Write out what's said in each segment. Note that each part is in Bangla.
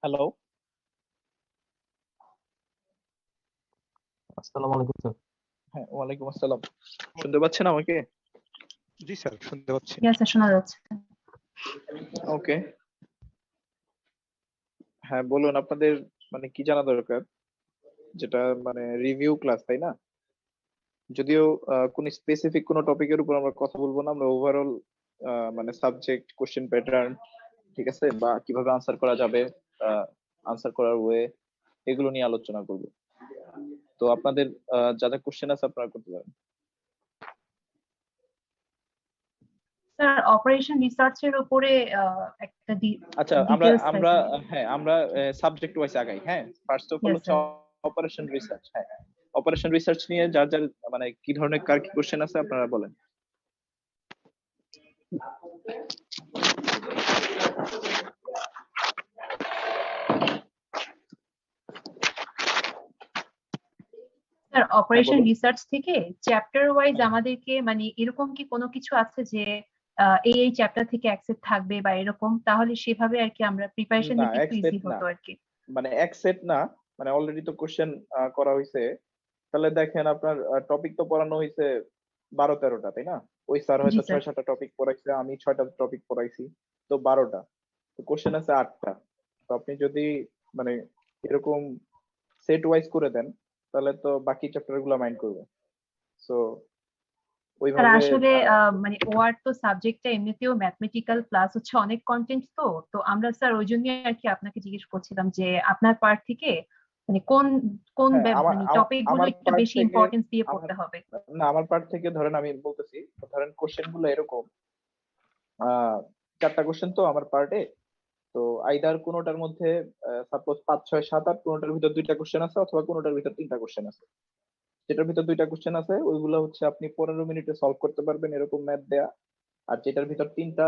হ্যালো। আসসালামু আলাইকুম স্যার। হ্যাঁ, ওয়ালাইকুম আসসালাম। শুনতে পাচ্ছেন আমাকে? জি স্যার, শুনতে পাচ্ছি। স্যার শোনা যাচ্ছে। ওকে। হ্যাঁ, বলুন আপনাদের মানে কি জানা দরকার? যেটা মানে রিভিউ ক্লাস, তাই না? যদিও কোন স্পেসিফিক কোন টপিকের উপর আমরা কথা বলবো না। আমরা ওভারঅল মানে সাবজেক্ট, কোশ্চেন প্যাটার্ন, ঠিক আছে? বা কিভাবে আনসার করা যাবে, আনসার করার ওয়ে, এগুলো নিয়ে আলোচনা করব। তো আপনাদের যা যা কোশ্চেন আছে আপনারা করতে পারেন। স্যার অপারেশন রিসার্চের উপরে একটা আচ্ছা, আমরা সাবজেক্ট ওয়াইজ আগাই। হ্যাঁ, ফার্স্ট অফ অল হচ্ছে অপারেশন রিসার্চ। হ্যাঁ, অপারেশন রিসার্চ নিয়ে যার যার মানে কি ধরনের কার কি কোশ্চেন আছে আপনারা বলেন। স্যার অপারেশন বলুন। রিসার্চ থেকে চ্যাপ্টার ওয়াইজ আমাদেরকে মানে এরকম কি কোনো কিছু আছে যে এই চ্যাপ্টার থেকে অ্যাকসেপ্ট থাকবে বা এরকম, তাহলে সেভাবে আর কি আমরা প্রিপারেশন না, নিতে একটু ইজি অ্যাকসেপ্ট না, হতো আর কি। মানে এক সেট না, মানে অলরেডি তো কোশ্চেন করা হয়েছে। তাহলে দেখেন আপনার টপিক তো পড়ানো হয়েছে 12-13টা, তাই না? ওই স্যার জি হয়তো স্যার। 6-7টা টপিক পড়াইছে, আমি 6টা টপিক পড়াইছি, তো 12টা। তো কোশ্চেন আছে 8টা। তো আপনি যদি মানে এরকম সেট ওয়াইজ করে দেন তাহলে তো বাকি চ্যাপ্টার গুলো মাইন্ড করবে। সো স্যার ওইভাবে আসলে মানে ওয়ার্ড তো সাবজেক্টটা এমনিতেও ম্যাথমেটিক্যাল প্লাস হচ্ছে অনেক কন্টেন্ট, তো তো আমরা স্যার ওই জন্য আর কি আপনাকে জিজ্ঞেস করছিলাম যে আপনার পার্ট থেকে মানে কোন কোন হ্যাঁ, আমার মানে টপিক গুলো আমার একটু পার্ট বেশি থেকে ইম্পর্টেন্স দিয়ে আমার পড়তে হবে। না, আমার পার্ট থেকে ধরেন আমি বলতেছি, ধরেন কোশ্চেন গুলো এরকম 4টা কোশ্চেন তো আমার পার্টে। তো আইদার কোনোটার মধ্যে সাপোজ 5, 6, 7, 8 কোনোটার ভিতর 2টা কোশ্চেন আছে, অথবা কোনোটার ভিতর 3টা কোশ্চেন আছে। যেটার ভিতর 2টা কোশ্চেন আছে ওইগুলো হচ্ছে আপনি 15 মিনিটে সলভ করতে পারবেন, এরকম ম্যাথ দেয়া। আর যেটার ভিতর 3টা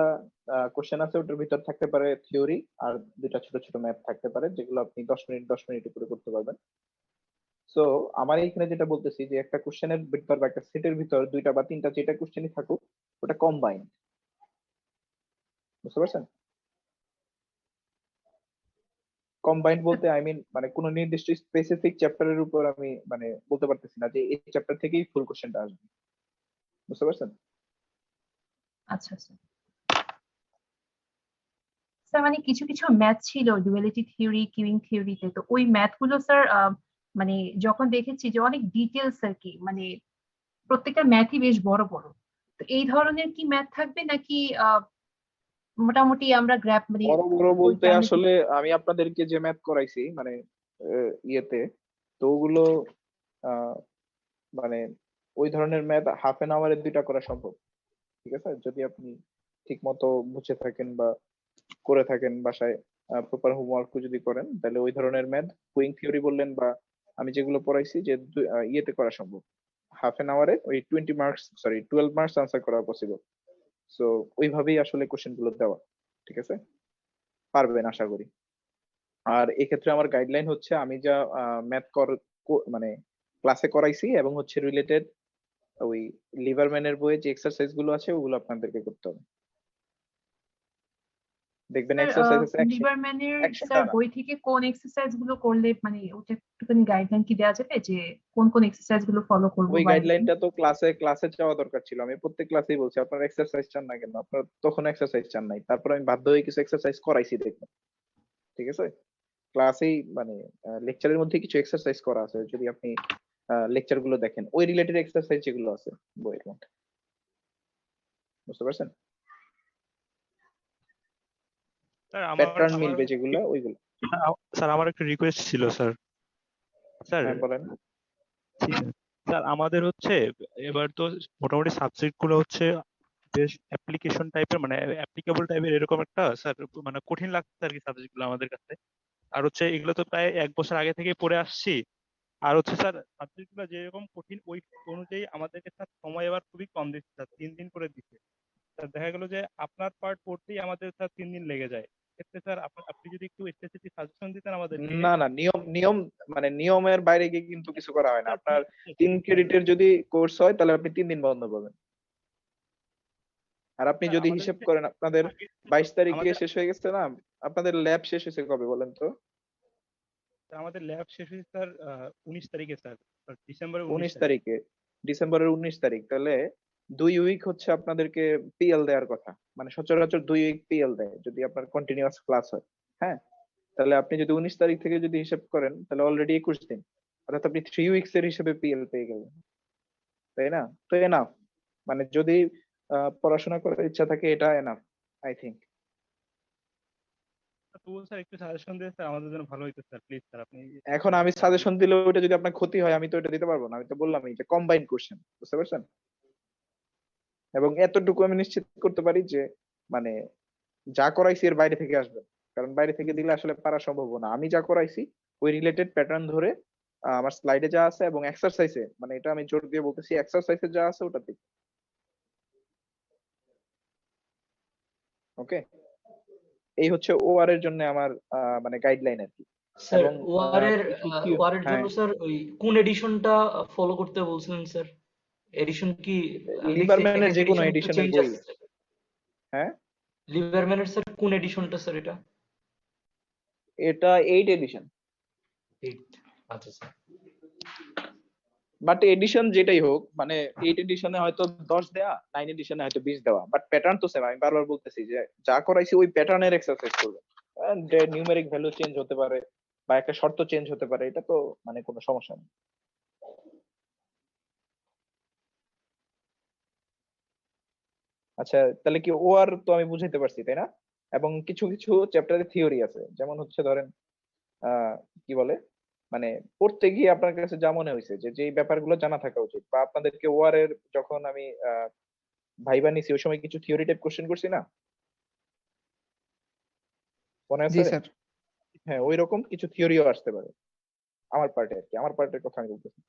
কোশ্চেন আছে ওটার ভিতর থাকতে পারে থিওরি, আর 2টা ছোট ছোট ম্যাথ থাকতে পারে, যেগুলো আপনি 10 মিনিটে করে করতে পারবেন। সো আমার এইখানে যেটা বলতেছি যে একটা কোশ্চেনের ভিতর বা একটা সেটের ভিতর 2টা বা 3টা যেটা কোশ্চেনই থাকুক, ওটা কম্বাইন্ড। বুঝতে পারছেন? কম্বাইন্ড বলতে আই মিন মানে কোন নির্দিষ্ট স্পেসিফিক চ্যাপ্টারের উপর আমি মানে বলতে পারতেছি না যে এই চ্যাপ্টার থেকেই ফুল কোশ্চেনটা আসবে। বুঝতে পারছেন? আচ্ছা আচ্ছা স্যার, মানে কিছু কিছু ম্যাথ ছিল ডুয়ালিটি থিওরি, কিউইং থিওরিতে, তো ওই ম্যাথ গুলো স্যার মানে যখন দেখেছি যে অনেক ডিটেলস আর কি, মানে প্রত্যেকটা ম্যাথই বেশ বড় বড়। তো এই ধরনের কি ম্যাথ থাকবে নাকি মোটামুটি আমরা গ্র্যাপ মানে বড় বড় বলতে ওইটা আমরা আসলে আমি আপনাদেরকে যে ম্যাথ করাইছি মানে ইয়েতে, তো ওগুলো আহ, মানে ওই ধরনের ম্যাথ হাফ এন আওয়ারে 2টা করা সম্ভব। ঠিক আছে, যদি আপনি ঠিক মতো বুঝে থাকেন বা করে থাকেন বাসায়, প্রপার হোমওয়ার্ক যদি করেন, তাহলে ওই ধরনের ম্যাথ কুইং থিওরি বললেন বা আমি যেগুলো পড়াইছি যে ইয়েতে করা সম্ভব। হাফ এন আওয়ারে ওই 20 মার্কস, সরি 12 মার্কস আনসার করা পসিবল। সো ওইভাবেই আসলে কোশ্চেন গুলো দেওয়া। ঠিক আছে, পারবেন আশা করি। আর এক্ষেত্রে আমার গাইডলাইন হচ্ছে আমি যা ম্যাথ মানে ক্লাসে করাইছি এবং হচ্ছে রিলেটেড ওই লিভারম্যানের বইয়ে যে এক্সারসাইজ গুলো আছে ওগুলো আপনাদেরকে করতে হবে। দেখবেন এক্সারসাইজ আছে লিবারম্যানের 100টা স্যার না। বই থেকে কোন এক্সারসাইজ গুলো করলে মানে ওটা একটুখানি গাইডলাইন কি দেওয়া যাবে যে কোন কোন এক্সারসাইজ গুলো ফলো করবো ওই বা এরকম? গাইডলাইনটা তো ক্লাসে ক্লাসে চাওয়া দরকার ছিল। আমি প্রত্যেক ক্লাসেই বলছি আপনারা এক্সারসাইজ চান না কেন, আপনারা তখন এক্সারসাইজ চান নাই, তারপর আমি বাধ্য হয়ে কিছু এক্সারসাইজ করাইছি দেখবেন। ঠিক আছে, ক্লাসেই মানে লেকচারের মধ্যে কিছু এক্সারসাইজ করা আছে, যদি আপনি লেকচার গুলো দেখেন ওই রিলেটেড এক্সারসাইজ যেগুলো আছে বইয়ের মধ্যে। বুঝতে পারছেন? স্যার প্যাটার্ন মিলবে যেগুলো ওইগুলো। স্যার আমার একটা রিকোয়েস্ট ছিল স্যার। স্যার হ্যাঁ বলেন। স্যার আমাদের হচ্ছে এবার তো মোটামুটি সাবজেক্ট গুলো হচ্ছে বেশ অ্যাপ্লিকেশন টাইপের, মানে অ্যাপ্লিকেবল টাইপের, এরকম একটা স্যার মানে কঠিন লাগছে আর কি সাবজেক্ট গুলো আমাদের কাছে। আর হচ্ছে এগুলো তো প্রায় 1 বছর আগে থেকে পড়ে আসছি। আর হচ্ছে স্যার সাবজেক্ট গুলো যেরকম কঠিন ওই অনুযায়ী আমাদেরকে স্যার সময় এবার খুবই কম দিচ্ছে স্যার, 3 দিন করে দিচ্ছে। স্যার দেখা গেল যে আপনার পার্ট পড়তেই আমাদের স্যার 3 দিন লেগে যায়। এক্ষেত্রে স্যার আপনি যদি একটু স্পেসিফিক সাজেশন দিতেন আমাদেরকে। না না, নিয়ম নিয়ম মানে নিয়মের বাইরে গিয়ে কিন্তু কিছু করা হয় না। স্যার আপনার 3 ক্রেডিটের যদি কোর্স হয় তাহলে আপনি 3 দিন বন্ধ পাবেন। আর আপনি স্যার যদি আমাদের হিসেব হচ্ছে করেন আপনাদের আগে 22 তারিখে আমাদের শেষ হয়ে গেছে না? আপনাদের ল্যাব শেষ হয়েছে কবে বলেন তো? আমাদের ল্যাব শেষ হয়েছে স্যার 19 তারিখে স্যার, ডিসেম্বরের 19 19 তারিখ। তারিখে, ডিসেম্বরের 19 তারিখ। তাহলে 2 উইক হচ্ছে আপনাদেরকে পিএল দেওয়ার কথা। মানে সচরাচর 2 উইক পিএল দেয় যদি আপনার কন্টিনিউয়াস ক্লাস হয়। হ্যাঁ? তাহলে আপনি যদি 19 তারিখ থেকে যদি হিসাব করেন তাহলে অলরেডি 21 দিন। অর্থাৎ আপনি 3 উইকস এর হিসেবে পিএল পেয়ে গেলেন। তাই না? তো এনাফ। মানে যদি পড়াশোনা করার ইচ্ছা থাকে এটা এনাফ আই থিংক। তবুও স্যার একটু সাজেশন দিয়ে স্যার আমাদের জন্য ভালো হইতো স্যার, প্লিজ স্যার আপনি এখন আমি সাজেশন দিলে ওটা যদি আপনার ক্ষতি হয় আমি তো এটা দিতে পারবো না। আমি তো বললামই যে কম্বাইন্ড কোশ্চেন। বুঝতে পারছেন? এবং এতটুকু আমি নিশ্চিত করতে পারি যে মানে যা করাইছি এর বাইরে থেকে আসবে না। কারণ বাইরে থেকে দিলে আসলে পারা সম্ভব না। আমি যা করাইছি ওই রিলেটেড প্যাটার্ন ধরে আমার স্লাইডে যা আছে এবং এক্সারসাইজে, মানে এটা আমি জোর দিয়ে বলতেছি, এক্সারসাইজে যা আছে ওটা দিই। ওকে? এই হচ্ছে ওআর এর জন্য আমার মানে গাইডলাইন আর কি। স্যার এবং কিছু কি ওয়ার এর হ্যাঁ, জন্য স্যার ওই কোন এডিশনটা ফলো করতে বলছিলেন স্যার? এডিশন কি আমি দেখছি এক লিবারম্যানের এক যে কোনো এডিশন তো এডিশনের চেঞ্জ বই। আসছে। হ্যাঁ, লিবারম্যানের স্যার কোন এডিশনটা স্যার এটা? এটা 8 এডিশন। 8। আচ্ছা স্যার। বাট এডিশন যেটাই হোক, মানে 8 এডিশনে হয়তো 10 দেয়া, 9 এডিশনে হয়তো 20 দেওয়া, বাট প্যাটার্ন তো সেম। আমি বারবার বলতেছি যে যা করাইছি ওই প্যাটার্নের এক্সারসাইজ করবে। নিউমেরিক ভ্যালু চেঞ্জ হতে পারে বা একটা শর্ত চেঞ্জ হতে পারে, এটা তো মানে কোনো সমস্যা নেই। আচ্ছা, তাহলে কি ও আর তো আমি বুঝাইতে পারছি তাই না? এবং কিছু কিছু চ্যাপ্টারে থিওরি আছে, যেমন হচ্ছে ধরেন আহ কি বলে, মানে পড়তে গিয়ে আপনার কাছে যা মনে হয়েছে যে যে ব্যাপারগুলো জানা থাকা উচিত, বা আপনাদেরকে ওয়ার এর যখন আমি ভাইবা নিছি ওই সময় কিছু থিওরি টাইপ কোশ্চেন করছি না, মনে জি আছে? স্যার। হ্যাঁ, ওই রকম কিছু থিওরিও আসতে পারে আমার পার্টে আর কি, আমার পার্টের কথা আমি বলতেছি।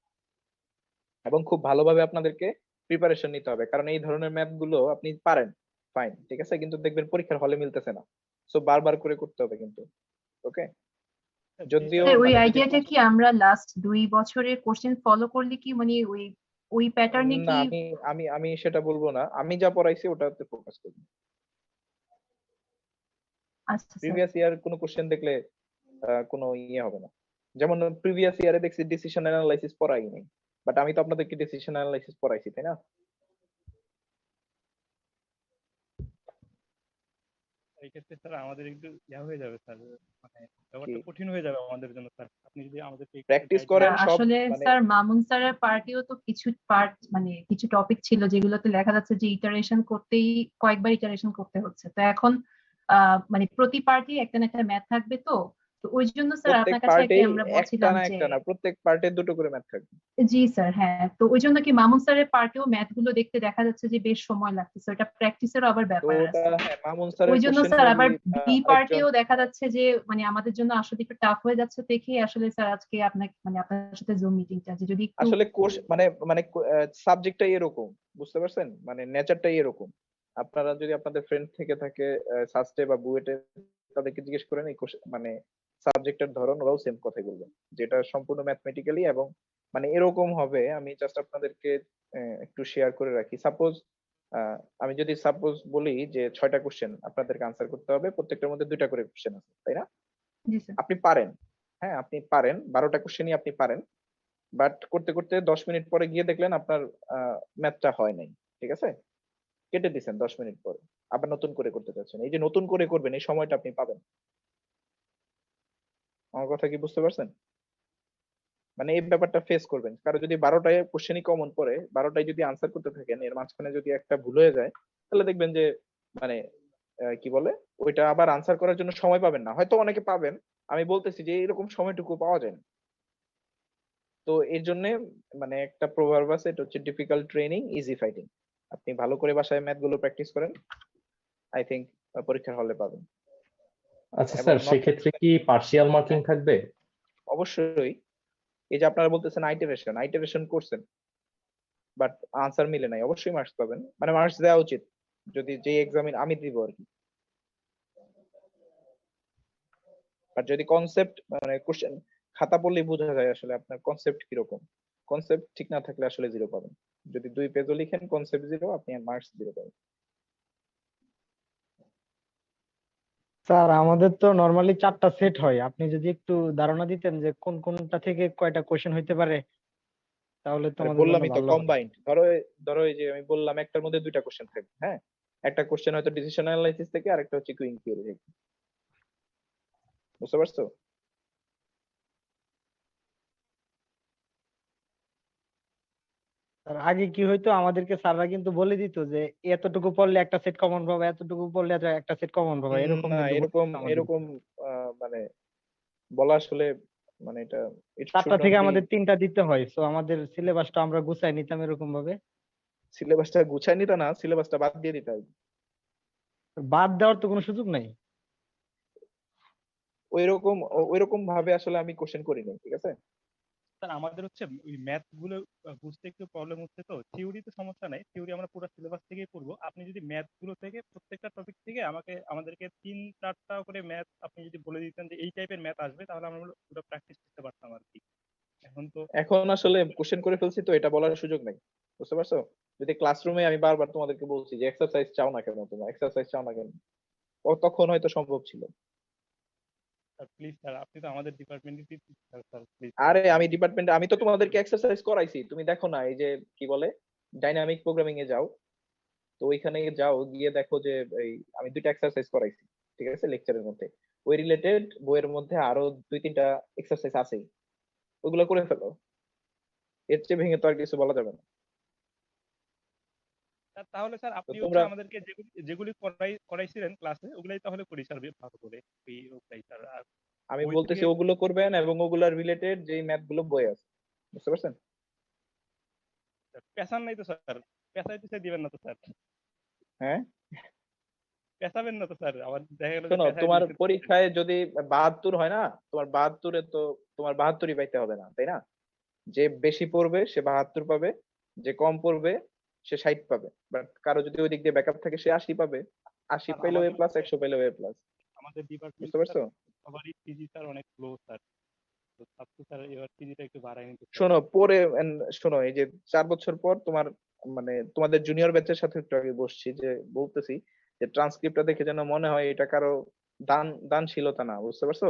এবং খুব ভালোভাবে আপনাদেরকে প্রিপারেশন নিতে হবে, কারণ এই ধরনের ম্যাথ গুলো আপনি পারেন, ফাইন, ঠিক আছে, কিন্তু দেখবেন পরীক্ষার হলে মিলতেছে না। সো বারবার করে করতে হবে কিন্তু। ওকে? যদিও স্যার ওই মানে যদি আইডিয়াটা কি আমরা লাস্ট 2 বছরের কোশ্চেন ফলো করলে কি মানে ওই ওই প্যাটার্নে না, কি? আমি আমি আমি সেটা বলবো না, আমি যা পড়াইছি ওটাতে ফোকাস করব। আচ্ছা স্যার। প্রিভিয়াস ইয়ার কোনো কোশ্চেন দেখলে কোনো ইয়ে হবে না। যেমন প্রিভিয়াস ইয়ারে দেখছি ডিসিশন অ্যানালাইসিস পড়াই নাই, বাট আমি তো আপনাদেরকে ডিসিশন অ্যানালাইসিস পড়াইছি তাই না? এই ক্ষেত্রে স্যার আমাদের একটু ইয়া হয়ে যাবে স্যার, মানে কি ব্যাপারটা কঠিন হয়ে যাবে আমাদের জন্য স্যার, আপনি যদি আমাদেরকে একটু প্র্যাকটিস গাইড করেন সব আসলে মানে। স্যার মামুন স্যারের পার্টিও তো কিছু পার্ট মানে কিছু টপিক ছিল যেগুলোতে লেখা যাচ্ছে যে ইটারেশন করতেই কয়েকবার ইটারেশন করতে হচ্ছে। তো এখন মানে প্রতি পার্টি একটা না একটা ম্যাথ থাকবে। তো তো ওই জন্য স্যার প্রত্যেক আপনার কাছে আর কি পার্টেই আমরা একটা বলছিলাম না যে একটা না, প্রত্যেক পার্টে দুটো করে ম্যাথ থাকবে। জি স্যার। হ্যাঁ, তো ওই জন্য কি মামুন স্যারের পার্টেও ম্যাথ গুলো দেখতে দেখা যাচ্ছে যে বেশ সময় লাগতেছে, ওটা প্র্যাকটিসেরও আবার তো ব্যাপার ওটা আছে। হ্যাঁ, মামুন তো ওই স্যারের জন্য কোশ্চেন স্যার আবার মেবি বি আরেকজন। পার্টিও দেখা যাচ্ছে যে মানে আমাদের জন্য আসলে একটু টাফ হয়ে যাচ্ছে দেখেই আসলে স্যার আজকে আপনাকে মানে আপনার সাথে জুম মিটিংটা যে যদি একটু। আসলে কোর্স মানে মানে সাবজেক্টটাই এরকম, বুঝতে পারছেন, মানে নেচারটাই এরকম। আপনারা যদি আপনাদের ফ্রেন্ড থেকে থাকে সাস্টে বা বুয়েটে, তাদেরকে জিজ্ঞেস করেন এই মানে সাবজেক্টের ধরন, ওরাও সেম কথাই বলবেন, যেটা সম্পূর্ণ ম্যাথমেটিক্যালি এবং মানে এরকম হবে। আমি জাস্ট আপনাদেরকে একটু শেয়ার করে রাখি। সাপোজ আমি যদি সাপোজ বলি যে 6টা কোশ্চেন আপনাদেরকে আনসার করতে হবে, প্রত্যেকটার মধ্যে 2টা করে কোশ্চেন আছে তাই না? জি স্যার। আপনি পারেন, হ্যাঁ আপনি পারেন, 12টা কোশ্চেনই আপনি পারেন, বাট করতে করতে 10 মিনিট পরে গিয়ে দেখলেন আপনার ম্যাথটা হয় নাই, ঠিক আছে, কেটে দিছেন 10 মিনিট পরে, আবার নতুন করে করতে চাচ্ছেন। এই যে নতুন করে করবেন এই সময়টা আপনি পাবেন। আমার কথা কি বুঝতে পারছেন? মানে এই ব্যাপারটা ফেস করবেন। কারো যদি 12টায় কোশ্চেনই কমন পড়ে, 12টায় যদি আনসার করতে থাকেন, এর মাঝখানে যদি একটা ভুল হয়ে যায়, তাহলে দেখবেন যে মানে কি বলে, ওইটা আবার আনসার করার জন্য সময় পাবেন না। হয়তো অনেকে পাবেন, আমি বলতেছি যে এরকম সময়টুকু পাওয়া যায় না। তো এর জন্য মানে একটা প্রভাব আছে, এটা হচ্ছে ডিফিকাল্ট ট্রেনিং ইজি ফাইটিং। আপনি ভালো করে বাসায় ম্যাথ গুলো প্র্যাকটিস করেন, আই থিংক পরীক্ষার হলে পাবেন। আচ্ছা এবং স্যার, সেক্ষেত্রে কি পার্শিয়াল মার্কিং থাকবে? অবশ্যই। এই যে আপনারা বলতেছেন আইটারেশন আইটারেশন করছেন, বাট আনসার মিলে নাই, অবশ্যই মার্কস পাবেন, মানে মার্কস দেওয়া উচিত যদি যে এক্সামিন আমি দিব আর কি। আর যদি কনসেপ্ট মানে কোশ্চেন খাতা পড়লেই বোঝা যায় আসলে আপনার কনসেপ্ট কিরকম। কনসেপ্ট ঠিক না থাকলে আসলে 0 পাবেন। যদি 2 পেজও লিখেন কনসেপ্ট 0, আপনি মার্কস 0 পাবেন। স্যার আমাদের তো নর্মালি 4টা সেট হয়, আপনি যদি একটু ধারণা দিতেন যে কোন কোনটা থেকে কয়টা কোশ্চেন হইতে পারে তাহলে তো আরে আমাদের জন্য বললামই তো ভালো হয়। কম্বাইন্ড, ধরো এই যে আমি বললাম একটার মধ্যে দুইটা কোশ্চেন থাকবে, হ্যাঁ, একটা কোশ্চেন হয়তো ডিসিশন অ্যানালাইসিস থেকে, আর একটা হচ্ছে কুইং থিওরি থেকে। বুঝতে পারছো? আর আগে কি হইতো, আমাদেরকে স্যাররা কিন্তু বলে দিত যে এতটুকু পড়লে একটা সেট কমন পাবে, এতটুকু পড়লে একটা সেট কমন পাবে, এরকম না, কিন্তু বলে এরকম দিত আমাদের। এরকম মানে বলা আসলে মানে এটা ইট শুড 4টা নট থেকে বি। আমাদের 3টা দিতে হয়, তো আমাদের সিলেবাসটা আমরা গুছাই নিতাম এরকম ভাবে। সিলেবাসটা গুছাই নিতা না, সিলেবাসটা বাদ দিয়ে দিতে হবে। বাদ দেওয়ার তো কোনো সুযোগ নাই। ওইরকম ভাবে আসলে আমি কোশ্চেন করি নাই, ঠিক আছে? স্যার আমাদের হচ্ছে ওই ম্যাথ গুলো বুঝতে একটু প্রবলেম হচ্ছে, তো থিওরিতে সমস্যা নাই, থিওরি আমরা পুরো সিলেবাস থেকেই পড়বো। আপনি যদি ম্যাথ গুলো থেকে প্রত্যেকটা টপিক থেকে আমাদেরকে 3-4টা করে ম্যাথ আপনি যদি বলে দিতেন যে এই টাইপের ম্যাথ আসবে, তাহলে আমরা পুরো প্র্যাকটিস করতে পারতাম আর কি। এখন তো এখন আসলে কোশ্চেন করে ফেলছি তো এটা বলার সুযোগ নাই। বুঝতে পারছো? যদি ক্লাসরুমে আমি বারবার তোমাদেরকে বলছি যে এক্সারসাইজ চাও না কেন, তোমরা এক্সারসাইজ চাও না কেন, তখন হয়তো সম্ভব ছিল। স্যার প্লিজ স্যার, আপনি তো আমাদের ডিপার্টমেন্টের স্যার, প্লিজ আরে আমি ডিপার্টমেন্টে, আমি তো তোমাদেরকে এক্সারসাইজ করাইছি, তুমি দেখো না? এই যে কি বলে, ডাইনামিক প্রোগ্রামিং এ যাও, তো ওইখানে যাও, গিয়ে দেখো যে এই আমি দুইটা এক্সারসাইজ করাইছি, ঠিক আছে, লেকচারের মধ্যে। ওই রিলেটেড বইয়ের মধ্যে আরো 2-3টা এক্সারসাইজ আছেই, ওইগুলো করে ফেলো। এর চেয়ে ভেঙে তো আর কিছু বলা যাবে না। স্যার। তাহলে স্যার তো আপনি হচ্ছে তোমরা, আমাদেরকে যেগুলি যেগুলি করাইছিলেন ক্লাসে, ওগুলাই তাহলে করি স্যার ভালো করে। ওগুলাই স্যার। আর আমি বই থেকে বলতেছি ওগুলো করবেন, এবং ওগুলার রিলেটেড যেই ম্যাথ গুলো বই আছে। বুঝতে পারছেন? পেছান নাই তো স্যার? পেছাইতে চাই দিবেন না তো স্যার? হ্যাঁ, পেছাবেন না তো স্যার? আবার দেখা গেল যে শোনো, পেছাই তোমার দিয়েছেন। পরীক্ষায় যদি 72 হয় না, তোমার 72-এ তো তোমার 72ই পাইতে হবে না, তাই না? যে বেশি পড়বে সে 72 পাবে, যে কম পড়বে সে 60 পাবে। বাট কারো যদি ওই দিক দিয়ে ব্যাকআপ থাকে সে 80 পাবে। 80 স্যার পাইলেও এ আমাদের প্লাস, 100 পাইলেও এ প্লাস। আমাদের বুঝতে ডিপার্টমেন্টে স্যার পারছো? সবারই পিজি স্যার অনেক লো স্যার। তো ছাত্র স্যার এবার পিজিটা একটু বাড়াই নিতে স্যার। শোনো পরে শোনো, এই যে 4 বছর পর তোমার মানে তোমাদের জুনিয়র ব্যাচের সাথে একটু আগে বসছি, যে বলতেছি যে ট্রান্সক্রিপ্টটা দেখে যেন মনে হয় এটা কারো দানশীলতা না। বুঝতে পারছো?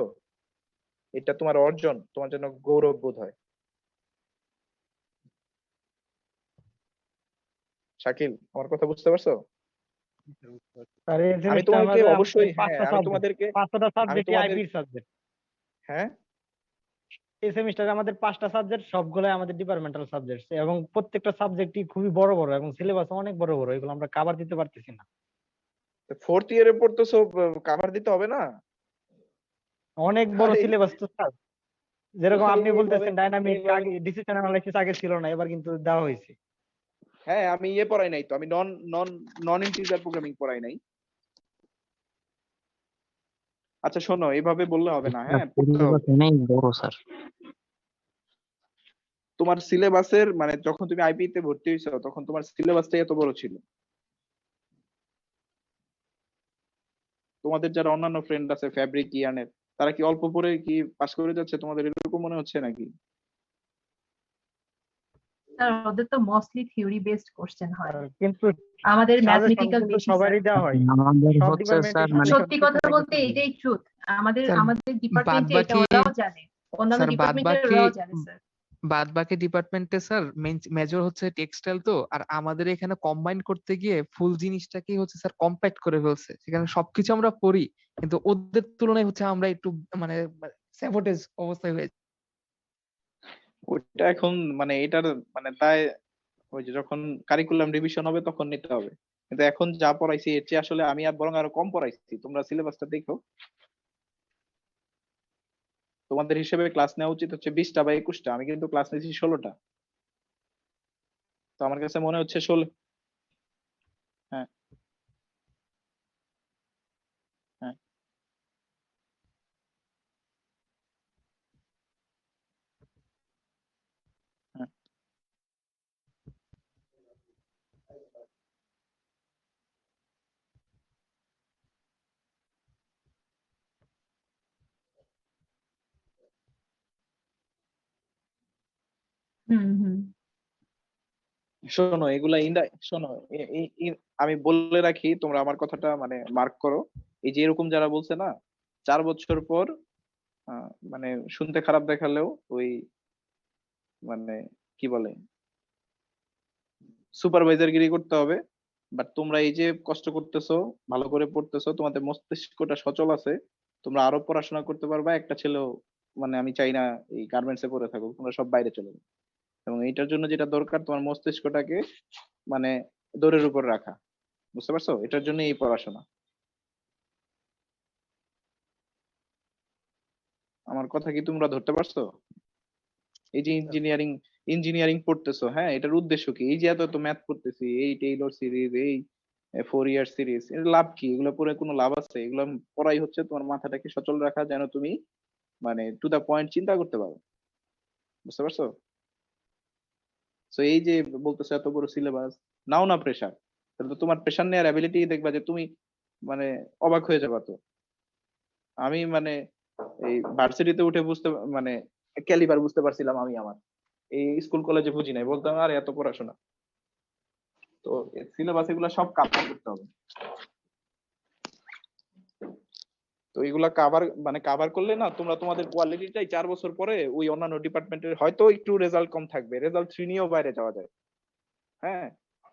এটা তোমার অর্জন, তোমার জন্য গৌরব বোধ হয়। শাকিল, আমার কথা বুঝতে পারছো? স্যার বুঝতে পারছি। আর এই আমি সেমিস্টার তোমাকে আমাদের অবশ্যই, হ্যাঁ, 5টা আমি সাবজেক্ট, তোমাদেরকে 5টা আমি সাবজেক্টই তোমাদের আইপির সাবজেক্ট। হ্যাঁ, এই সেমিস্টারে আমাদের 5টা সাবজেক্ট, সবগুলাই আমাদের ডিপার্টমেন্টাল সাবজেক্ট, এবং প্রত্যেকটা সাবজেক্টই খুবই বড় বড় এবং সিলেবাস অনেক বড় বড়, এগুলো আমরা কভার দিতে পারতেছি না। ফোর্থ ইয়ারে পড়তেছো, কাভার দিতে হবে না? অনেক বড় আরে সিলেবাস তো স্যার। তো যেরকম আপনি এইভাবে বলতেছেন ডাইনামিক এইভাবে আগে, ডিসিশন অ্যানালাইসিস আগে ছিল না, এবার কিন্তু দেওয়া হয়েছে। হ্যাঁ, আমি ইয়ে পড়াই নাই তো, আমি নন নন নন ইন্টিজার প্রোগ্রামিং পড়াই নাই। আচ্ছা শোনো, এইভাবে বললে হবে না, হ্যাঁ, পড়তে সিলেবাস হবে। অনেক বড় স্যার। তোমার সিলেবাসের মানে যখন তুমি আইপি তে ভর্তি হয়েছো তখন তোমার সিলেবাসটাই এত বড় ছিল? তোমাদের যারা অন্যান্য ফ্রেন্ড আছে ফ্যাব্রিক ইয়ানের, তারা কি অল্প পড়ে কি পাশ করে যাচ্ছে, তোমাদের এরকম মনে হচ্ছে নাকি? স্যার ওদের তো মোস্টলি থিওরি বেসড কোশ্চেন হয়, কিন্তু আমাদের সাজেশন ম্যাথমেটিক্যাল কিন্তু বেশি স্যার। সবারই দেওয়া হয়, আমাদের সব হচ্ছে ডিপার্টমেন্টে স্যার মানে সাজেশন সত্যি কিন্তু কথা সবাই বলতে কিন্তু এটাই ট্রুথ। আমাদের স্যার আমাদের বাদ ডিপার্টমেন্টে এটা বাকি ওরাও জানে, অন্যান্য স্যার ডিপার্টমেন্টের ওরাও জানে স্যার। বাদ বাকি ডিপার্টমেন্টে স্যার মেজর হচ্ছে টেক্সটাইল, তো আর আমাদের এখানে কম্বাইন করতে গিয়ে ফুল জিনিসটাকে হচ্ছে স্যার কম্প্যাক্ট করে ফেলছে, সেখানে সবকিছু আমরা পড়ি কিন্তু ওদের তুলনায় হচ্ছে আমরা একটু মানে স্যাবোটেজ অবস্থায় হয়েছে। ওইটা এখন মানে এটার মানে তাই, ওই যে যখন কারিকুলাম রিভিশন হবে তখন নিতে হবে। কিন্তু এখন যা পড়াইছি এর চেয়ে আসলে আমি আর বরং আরো কম পড়াইছি। তোমরা সিলেবাসটা দেখো, তোমাদের হিসেবে ক্লাস নেওয়া উচিত হচ্ছে 20টা বা 21টা, আমি কিন্তু ক্লাস নিয়েছি 16টা। তো আমার কাছে মনে হচ্ছে 16। হ্যাঁ, হ্যাঁ, হ্যাঁ। হুম হুম। শোনো এগুলা শোনো, আমি বলে রাখি, তোমরা আমার কথাটা মানে মার্ক করো। এই যে এরকম যারা বলছে না 4 বছর পর মানে শুনতে খারাপ দেখালেও ওই মানে কি বলে সুপারভাইজার গিরি করতে হবে, বাট তোমরা এই যে কষ্ট করতেছো, ভালো করে পড়তেছো, তোমাদের মস্তিষ্কটা সচল আছে, তোমরা আরো পড়াশোনা করতে পারবা। একটা ছেলেও মানে আমি চাই না এই গার্মেন্টসে পড়ে থাকুক, তোমরা সব বাইরে চলে যাও। এবং এইটার জন্য যেটা দরকার তোমার মস্তিষ্কটাকে মানে দৌড়ের উপর রাখা, বুঝতে পারছো? এটার জন্য এই পড়াশোনা। আমার কথা কি তোমরা ধরতে পারছো? এই যে ইঞ্জিনিয়ারিং পড়তেছো, হ্যাঁ, এটার উদ্দেশ্য কি? এই যে এত এত ম্যাথ পড়তেছি, এই টেইলর সিরিজ, এই 4 ইয়ার সিরিজ, এর লাভ কি? এগুলো পড়ে কোনো লাভ আছে? এগুলো পড়াই হচ্ছে তোমার মাথাটাকে সচল রাখা, যেন তুমি মানে টু দা পয়েন্ট চিন্তা করতে পারো, বুঝতে পারছো? তো এই যে বলতেছো এত বড় সিলেবাস, নাও না প্রেসার, তাহলে তো তোমার প্রেসার নেওয়ার অ্যাবিলিটি দেখবা যে তুমি মানে অবাক হয়ে যাবা। তো আমি মানে এই ভার্সিটিতে উঠে বুঝতে মানে ক্যালিবার বুঝতে পারছিলাম আমি আমার, এই স্কুল কলেজে বুঝি নাই, বলতাম আর এত পড়াশোনা। তো সিলেবাস এগুলো সব কাভার করতে হবে। তো এগুলা কাভার করলে না তোমরা তোমাদের কোয়ালিটিটাই 4 বছর পরে ওই অন্যান্য ডিপার্টমেন্টের হয়তো একটু রেজাল্ট কম থাকবে, রেজাল্ট 3 নিয়েও বাইরে যাওয়া যায়, হ্যাঁ,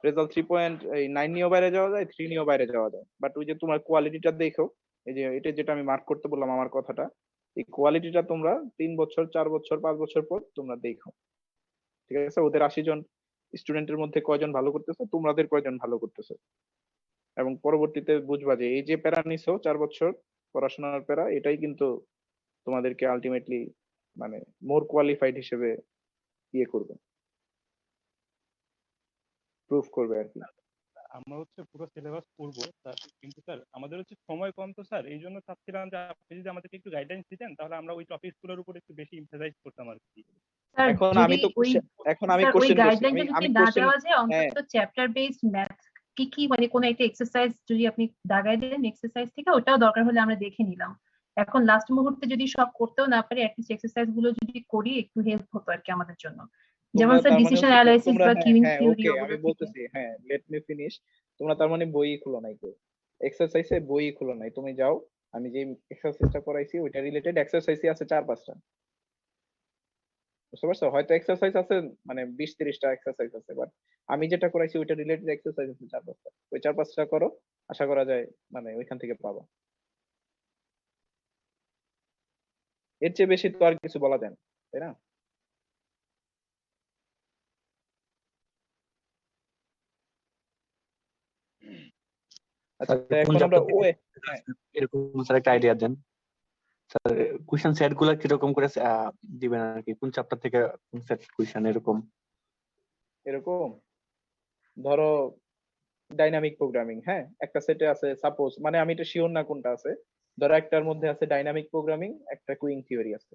রেজাল্ট 3.9 নিয়েও বাইরে যাওয়া যায়, 3 নিয়েও বাইরে যাওয়া যায়, বাট ওই যে তোমার কোয়ালিটিটা দেখো, এই যে এটা যেটা আমি মার্ক করতে বললাম আমার কথাটা, এই কোয়ালিটিটা তোমরা 3 বছর 4 বছর 5 বছর পর তোমরা দেখো, ঠিক আছে? ওদের 80 জন স্টুডেন্টের মধ্যে কয়জন ভালো করতেছে, তোমাদের কয়জন ভালো করতেছে, এবং পরবর্তীতে বুঝবা যে এই যে প্যারা নিছো 4 বছর পড়াশোনার প্যারা, এটাই কিন্তু তোমাদেরকে আলটিমেটলি মানে মোর কোয়ালিফাইড হিসেবে ইয়ে করবে, প্রুফ করবে আর কি। আমরা হচ্ছে পুরো সিলেবাস পড়বো স্যার, কিন্তু স্যার আমাদের হচ্ছে সময় কম, তো স্যার এই জন্য চাচ্ছিলাম যে আপনি যদি আমাদেরকে একটু গাইডলাইন্স দিতেন, তাহলে আমরা ওই টপিক গুলোর উপর একটু বেশি এমফাসাইজ করতাম আর কি। স্যার এখন আমি যদি তো ওই এখন আমি স্যার ওই কোশ্চেন করছি, গাইডলাইনটা যদি আমি না কোশ্চেন, দেওয়া যায়, হ্যাঁ, অন্তত চ্যাপ্টার বেসড ম্যাথ কি কি মানে কোন একটা এক্সারসাইজ যদি আপনি দাগাই দেন এক্সারসাইজ থেকে, ওটাও দরকার হলে আমরা দেখে নিলাম। এখন লাস্ট মুহূর্তে যদি সব করতেও না পারি, অ্যাটলিস্ট এক্সারসাইজ গুলো যদি করি একটু হেল্প হতো আর কি আমাদের জন্য। যেমন তোমরা স্যার তার মানে ডিসিশন হচ্ছে অ্যানালাইসিস তোমরা, বা হ্যাঁ কিউইং হ্যাঁ থিওরি ওকে, ওগুলো আমি থেকে। বলতেছি, হ্যাঁ লেট মি ফিনিশ। তোমরা তার মানে বই খুলো নাই, তো এক্সারসাইজে বই খুলো নাই, তুমি যাও, আমি যে এক্সারসাইজটা করাইছি ওইটা রিলেটেড এক্সারসাইজই আছে 4-5টা, বুঝতে পারছো? হয়তো এক্সারসাইজ আছে মানে 20-30টা এক্সারসাইজ আছে, বাট আমি যেটা করাইছি ওইটা রিলেটেড এক্সারসাইজ আছে 4-5টা, ওই 4-5টা করো, আশা করা যায় মানে ওইখান থেকে পাবো। এর চেয়ে বেশি তো আর কিছু বলা যায় না, তাই না? আচ্ছা, স্যার কোন এখন আমরা চ্যাপ্টার থেকে হ্যাঁ, এরকম স্যার একটা আইডিয়া দেন। স্যার কোশ্চেন সেট গুলা কিরকম করে দিবেন আর কি, কোন চ্যাপ্টার থেকে কোন সেট কোশ্চেন এরকম? এরকম ধরো ডাইনামিক প্রোগ্রামিং, হ্যাঁ, একটা সেটে আছে সাপোজ, মানে আমি এটা শিওর না কোনটা আছে, ধরো একটার মধ্যে আছে ডাইনামিক প্রোগ্রামিং, একটা কুইং থিওরি আছে,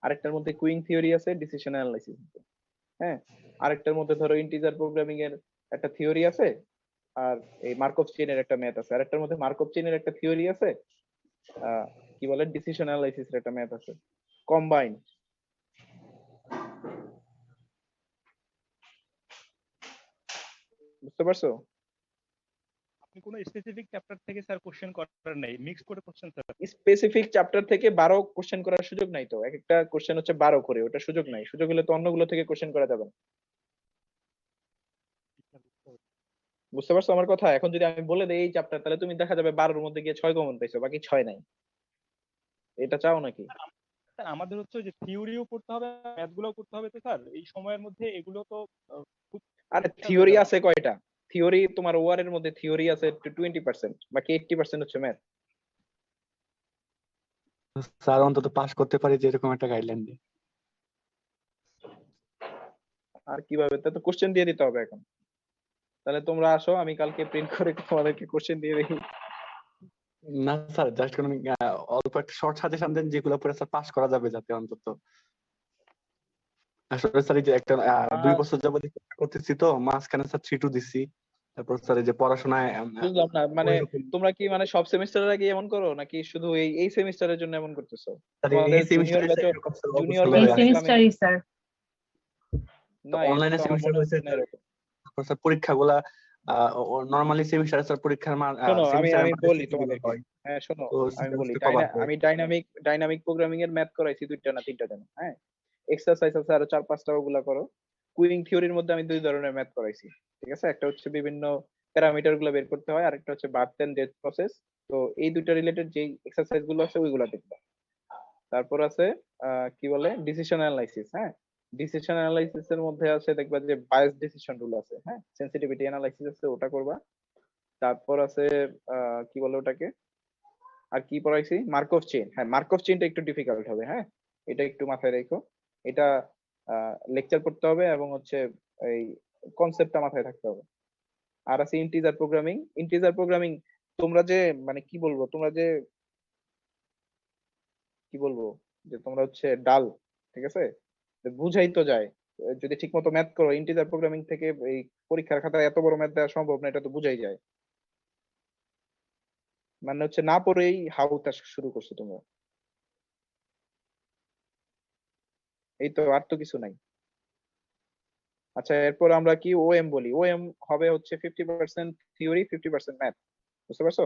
আরেকটার মধ্যে কুইং থিওরি আছে, ডিসিশন অ্যানালাইসিস আছে, হ্যাঁ, আরেকটার মধ্যে ধরো ইন্টিজার প্রোগ্রামিং এর একটা থিওরি আছে, আর এই মার্কভ চেইনের একটা ম্যাথ আছে, আরেকটার মধ্যে মার্কভ চেইনের একটা থিওরি আছে, কি বলে ডিসিশন অ্যানালাইসিস এর একটা ম্যাথ আছে, কম্বাইন্ড, বুঝতে পারছো? আপনি কোনো স্পেসিফিক চ্যাপ্টার থেকে স্যার কোশ্চেন করার নাই, মিক্স করে কোশ্চেন স্যার। স্পেসিফিক চ্যাপ্টার থেকে 12 কোশ্চেন করার সুযোগ নাই তো, এক একটা কোশ্চেন হচ্ছে 12 করে, ওটা সুযোগ নাই, সুযোগ হলে তো অন্যগুলো থেকে কোশ্চেন করা যাবে না, বুঝতে পারছো আমার কথা? এখন যদি আমি বলে দেই এই চ্যাপ্টার, তাহলে তুমি দেখা যাবে 12-এর মধ্যে গিয়ে 6 কমন পাইছো, বাকি 6 নাই। এটা চাও নাকি? স্যার আমাদের হচ্ছে যে থিওরিও পড়তে হবে, ম্যাথ গুলোও করতে হবে, তো স্যার এই সময়ের মধ্যে এগুলো তো খুব আরে সমস্যা হয়ে থিওরি যাবে। আছে কয়টা? থিওরি তোমার ওয়ার এর মধ্যে থিওরি আছে 20%, বাকি 80% হচ্ছে ম্যাথ। স্যার অন্তত পাস করতে পারি যে এরকম একটা গাইডলাইন দিই। আর কিভাবে? তা তো কোশ্চেন দিয়ে দিতে হবে এখন। তাহলে তোমরা আসো, আমি কালকে প্রিন্ট করে তোমাদেরকে কোশ্চেন দিয়ে দেখি। না স্যার, জাস্ট কোনো অল্প একটা শর্ট সাজেশন দেন যেগুলো পড়ে স্যার পাস করা যাবে, যাতে অন্তত। আসলে স্যার এই যে একটা 2 বছর যাবত করতেছি, তো মাঝখানে স্যার 3-2 দিছি, তারপর স্যার এই যে পড়াশোনায় বুঝলাম না, মানে ওইরকম তোমরা কি মানে সব সেমিস্টারের আগে এমন করো, নাকি শুধু এই সেমিস্টারের জন্য এমন করতেছো? স্যার তোমাদের এই জুনিয়র সেমিস্টারে ব্যাচও, এরকম স্যার জুনিয়র অবস্থা এই ব্যাচও হয়ে আছে। দেখলাম সেমিস্টারই স্যার। না, এটা অনলাইনে তো আমার সেমিস্টার মনে হয়েছে হচ্ছে না এরকম। পরীক্ষাগুলা নরমালি সেমিস্টার পরীক্ষার মান শোনো আমি সেমিস্টারের আমি মাঝে বলি ছুটিগুলো তোমাদেরকে, হয়, হ্যাঁ শোনো তো আমি বলি, সিলেবাসটা কভার হয়। আমি ডাইনামিক প্রোগ্রামিং এর ম্যাথ করাইছি 2টা না 3টা জানো, হ্যাঁ এক্সারসাইজ আছে আরো 4-5টা, ওগুলা করো। কুইং থিওরির মধ্যে আমি 2 ধরনের ম্যাথ করাইছি, ঠিক আছে? একটা হচ্ছে বিভিন্ন প্যারামিটার গুলো বের করতে হয়, আর একটা হচ্ছে বার্থ এন্ড ডেথ প্রসেস। তো এই দুইটা রিলেটেড যেই এক্সারসাইজ গুলো আছে ওইগুলা দেখবা। তারপর আছে কি বলে ডিসিশন অ্যানালাইসিস, হ্যাঁ ডিসিশন অ্যানালাইসিস এর মধ্যে আছে দেখবা যে বায়াস ডিসিশন রুল আছে, হ্যাঁ সেনসিটিভিটি অ্যানালাইসিস আছে, ওটা করবা। তারপর আছে কি বলে ওটাকে, আর কি পড়াইছি, মার্কভ চেইন। হ্যাঁ মার্কভ চেইনটা একটু ডিফিকাল্ট হবে, হ্যাঁ এটা একটু মাথায় রেখো। এটা লেকচার পড়তে হবে এবং হচ্ছে এই কনসেপ্টটা মাথায় থাকতে হবে। আর আছে ইন্টিজার প্রোগ্রামিং। তোমরা যে মানে কি বলবো, কি বলবো যে তোমরা হচ্ছে ডাল, ঠিক আছে? তো বুঝাই তো যায়, যদি ঠিক মতো ম্যাথ করো ইন্টিজার প্রোগ্রামিং থেকে এই পরীক্ষার খাতায় এত বড় ম্যাথ দেওয়া সম্ভব না, এটা তো বুঝাই যায়। মানে হচ্ছে না পড়েই হাউটা শুরু করছো তোমরা, এই তো, আর তো কিছু নাই। আচ্ছা এরপর আমরা কি ওএম বলি, ওএম হবে হচ্ছে 50% থিওরি 50% ম্যাথ, বুঝতে পারছো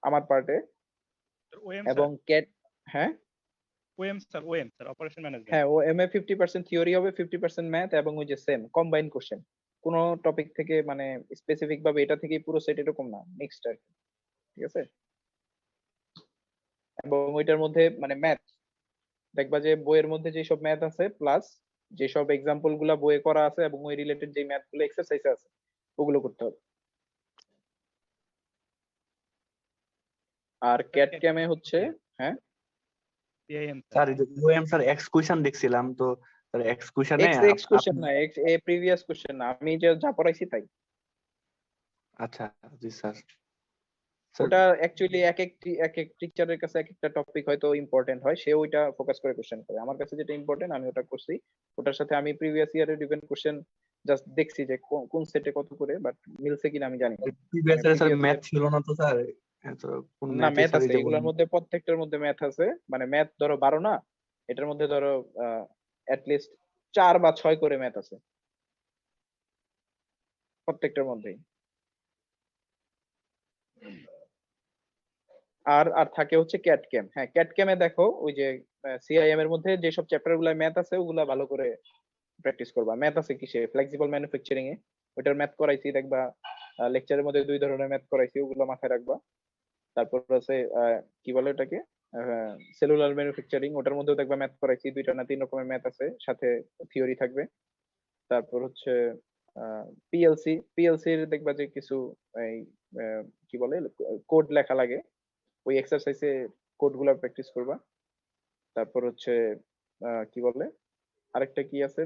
আমার পার্টে। ওএম এবং স্যার, ক্যাট, হ্যাঁ ওএম স্যার অপারেশন ম্যানেজমেন্ট। হ্যাঁ ও এম এ 50% থিওরি হবে 50% ম্যাথ, এবং ওই যে সেম কম্বাইন কোশ্চেন, কোন টপিক থেকে মানে স্পেসিফিক ভাবে এটা থেকে পুরো সেট এরকম না, মিক্সড আর কি, ঠিক আছে? এবং ওইটার মধ্যে মানে ম্যাথ দেখবা যে বইয়ের মধ্যে যেসব ম্যাথ আছে প্লাস যেসব এক্সাম্পল গুলা বইয়ে করা আছে এবং ওই রিলেটেড যে ম্যাথ গুলো এক্সারসাইজ আছে ওগুলো করতে হবে। আর ক্যাট ক্যামে হচ্ছে, হ্যাঁ CIM sir OM sir ex question দেখছিলাম তো, স্যার এক্স কুইশনে এক্স এক্স কোশ্চেন না, এক্স এ প্রিভিয়াস কোশ্চেন না, আমি যে যা পড়াইছি তাই। আচ্ছা জি স্যার। ওটা অ্যাকচুয়ালি এক এক টিচারের কাছে এক একটা টপিক হয়তো ইম্পর্টেন্ট হয়, সে ওইটা ফোকাস করে কোশ্চেন করে। আমার কাছে যেটা ইম্পর্টেন্ট আমি ওটা করছি, ওটার সাথে আমি প্রিভিয়াস ইয়ারের ইভেন্ট কোশ্চেন জাস্ট দেখছি যে কোন সেটে কত করে, বাট মিলছে কিনা আমি জানি না। প্রিভিয়াস মানে স্যার previous ম্যাথ year- ছিল না তো স্যার, এত কোন না ম্যাথে ম্যাথ স্যার আছে, যেমন এগুলোর মধ্যে প্রত্যেকটার মধ্যে ম্যাথ আছে, মানে ম্যাথ ধরো 12 না, এটার মধ্যে ধরো লিস্ট 4 বা 6 করে ম্যাথ আছে প্রত্যেকটার মধ্যেই। আর আর থাকে হচ্ছে ক্যাট ক্যাম। হ্যাঁ ক্যাট ক্যামে দেখো ওই যে সিআইএম এর মধ্যে যেসব চ্যাপ্টার গুলো ম্যাথ আছে ওগুলা ভালো করে প্র্যাকটিস করবা। ম্যাথ আছে কিসে, ফ্লেক্সিবল ম্যানুফ্যাকচারিং এ, ওটার ম্যাথ করাইছি দেখবা, লেকচারের মধ্যে 2 ধরনের ম্যাথ করাইছি, ওগুলো মাথায় রাখবা। তারপর আছে কি বলে ওটাকে, সেলুলার ম্যানুফ্যাকচারিং, ওটার মধ্যেও দেখবা ম্যাথ করাইছি, 2টা না 3 রকমের ম্যাথ আছে, সাথে থিওরি থাকবে। তারপর হচ্ছে পিএলসির দেখবা যে কিছু এই কি বলে কোড লেখা লাগে, ওই এক্সারসাইজে কোড গুলা প্র্যাকটিস করবা। তারপর হচ্ছে কি বলে আরেকটা কি আছে,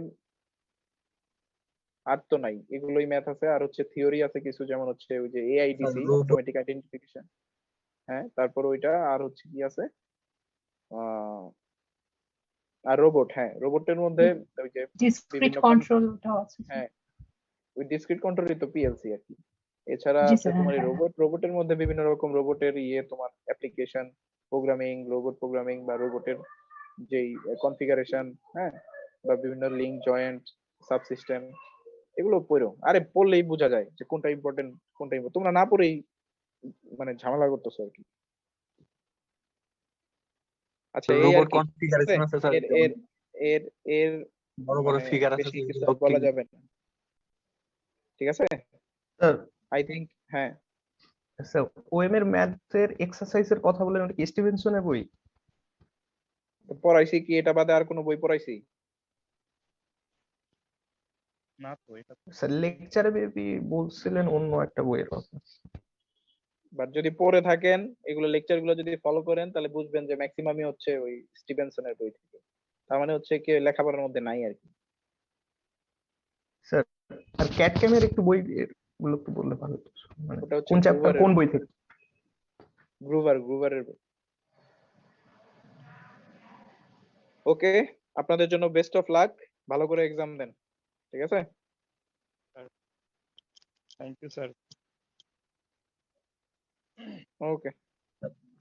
আর তো নাই, এগুলোই ম্যাথ আছে। আর হচ্ছে থিওরি আছে কিছু, যেমন হচ্ছে ওই যে এআইডিসি, অটোমেটিক আইডেন্টিফিকেশন, হ্যাঁ তারপর ওইটা। আর হচ্ছে কি আছে, আহ আর রোবট, হ্যাঁ রোবটের মধ্যে ওই যে ডিসক্রিট বিভিন্ন কন্ট্রোলটাও আছে স্যার। হ্যাঁ ওই ডিসক্রিট কন্ট্রোলই তো পিএলসি আর কি। এছাড়া জি আছে স্যার, তোমার এই হ্যাঁ। রোবটের মধ্যে বিভিন্ন রকম রোবটের তোমার অ্যাপ্লিকেশন প্রোগ্রামিং, রোবট প্রোগ্রামিং বা রোবটের যেই কনফিগারেশন, হ্যাঁ বা বিভিন্ন লিঙ্ক জয়েন্ট সাবসিস্টেম, এগুলো পড়ো। আরে পড়লেই বোঝা যায় যে কোনটা ইম্পর্টেন্ট কোনটা তোমরা না পড়েই মানে ঝামেলা করতেছো আর কি। আচ্ছা এই আর রোবট কি, ঠিক আছে? কনফিগারেশন আছে স্যার, এর যেমন এর এর এর বড় বড় মানে ফিগার আছে বেশি যে কিছু আর লক্ষ্মী। বলা যাবে না, ঠিক আছে? স্যার আই থিংক, হ্যাঁ স্যার ওএম এর ম্যাথের এক্সারসাইজের কথা বলেন, ওটা কি স্টিভেনসনের বই? পড়াইছি কি এটা বাদে আর কোনো বই পড়াইছি? না তো এটা তো স্যার লেকচারে বেবি বলছিলেন অন্য একটা বইয়ের কথা। বাট যদি পড়ে থাকেন এগুলো লেকচার গুলো যদি ফলো করেন তাহলে বুঝবেন যে ম্যাক্সিমামই হচ্ছে ওই স্টিভেনসনের বই থেকে। তার মানে হচ্ছে কি লেখাপড়ার মধ্যে নাই আর কি। স্যার আর ক্যাট ক্যামের একটু বই গুলো একটু বললে ভালো হতো, মানে ওটা হচ্ছে কোন চ্যাপ্টার গ্রুভারের কোন বই থেকে? গ্রুভারের বই। ওকে, আপনাদের জন্য বেস্ট অফ লাক, ভালো করে এক্সাম দেন, ঠিক আছে? Thank you sir. Okay,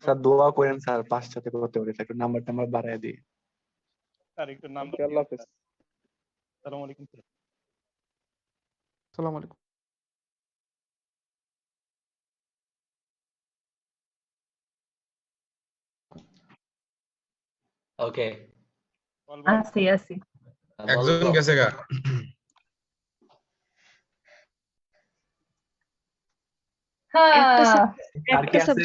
sir দোয়া করেন স্যার, পাঁচ সাথে করতে পারি স্যার, একটু নাম্বার টাম্বার বাড়ায় দিই। স্যার একটু নাম্বার আল্লাহ হাফেজ। আসসালামু আলাইকুম স্যার। আসসালামু আলাইকুম। ওকে আছি আছি একজন গেছে গা। হ্যাঁ আর কি আছে?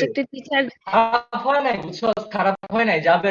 খারাপ হয় নাই বুঝছো, খারাপ হয় নাই, যাবে